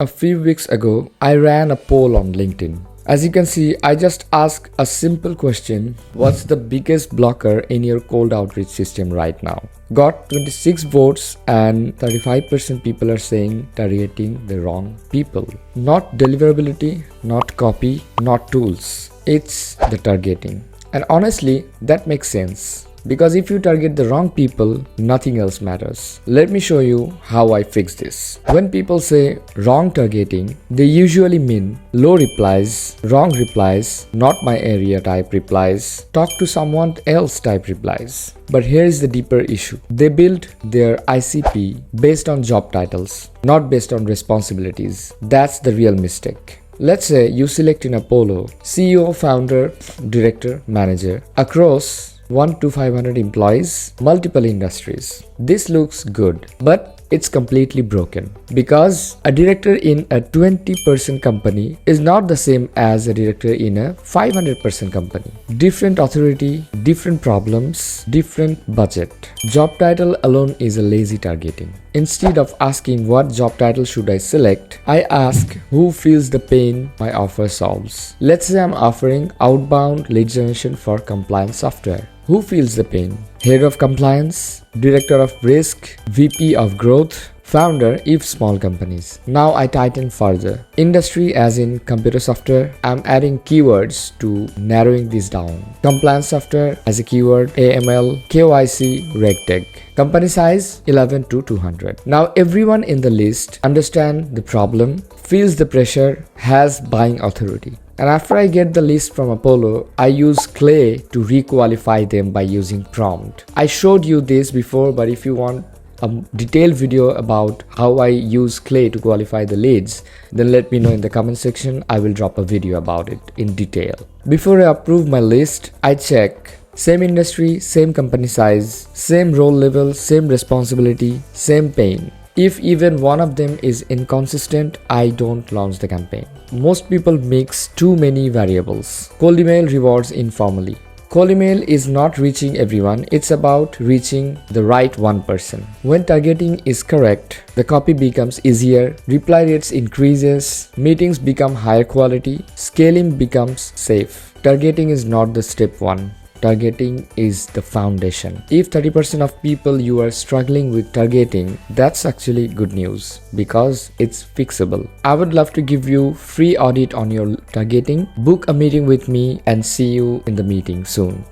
A few weeks ago, I ran a poll on LinkedIn. As you can see, I just asked a simple question: what's the biggest blocker in your cold outreach system right now? Got 26 votes and 35% people are saying targeting the wrong people. Not deliverability, not copy, not tools. It's the targeting. And honestly, that makes sense. Because if you target the wrong people, nothing else matters. Let me show you how I fix this. When people say wrong targeting, they usually mean low replies, wrong replies, not my area type replies, talk to someone else type replies. But here is the deeper issue. They build their ICP based on job titles, not based on responsibilities. That's the real mistake. Let's say you select in Apollo CEO, founder, director, manager across 1 to 500 employees, multiple industries. This looks good, but it's completely broken because a director in a 20% company is not the same as a director in a 500% company. Different authority, different problems, different budget. Job title alone is a lazy targeting. Instead of asking what job title should I select, I ask who feels the pain my offer solves. Let's say I'm offering outbound lead generation for compliance software. Who feels the pain? Head of compliance, director of risk, VP of growth, founder if small companies. Now I tighten further. Industry as in computer software. I'm adding keywords to narrowing this down. Compliance software as a keyword, AML, KYC, RegTech. Company size 11 to 200. Now everyone in the list understands the problem, feels the pressure, has buying authority. And after I get the list from Apollo, I use Clay to requalify them by using prompt. I showed you this before, but if you want a detailed video about how I use Clay to qualify the leads, then let me know in the comment section. I will drop a video about it in detail. Before I approve my list, I check same industry, same company size, same role level, same responsibility, same pain. If even one of them is inconsistent, I don't launch the campaign. Most people mix too many variables. Cold email rewards informally. Cold email is not reaching everyone, it's about reaching the right one person. When targeting is correct, the copy becomes easier, reply rates increases, meetings become higher quality, scaling becomes safe. Targeting is not the step one. Targeting is the foundation. If 30% of people you are struggling with targeting, that's actually good news because it's fixable. I would love to give you free audit on your targeting. Book a meeting with me and see you in the meeting soon.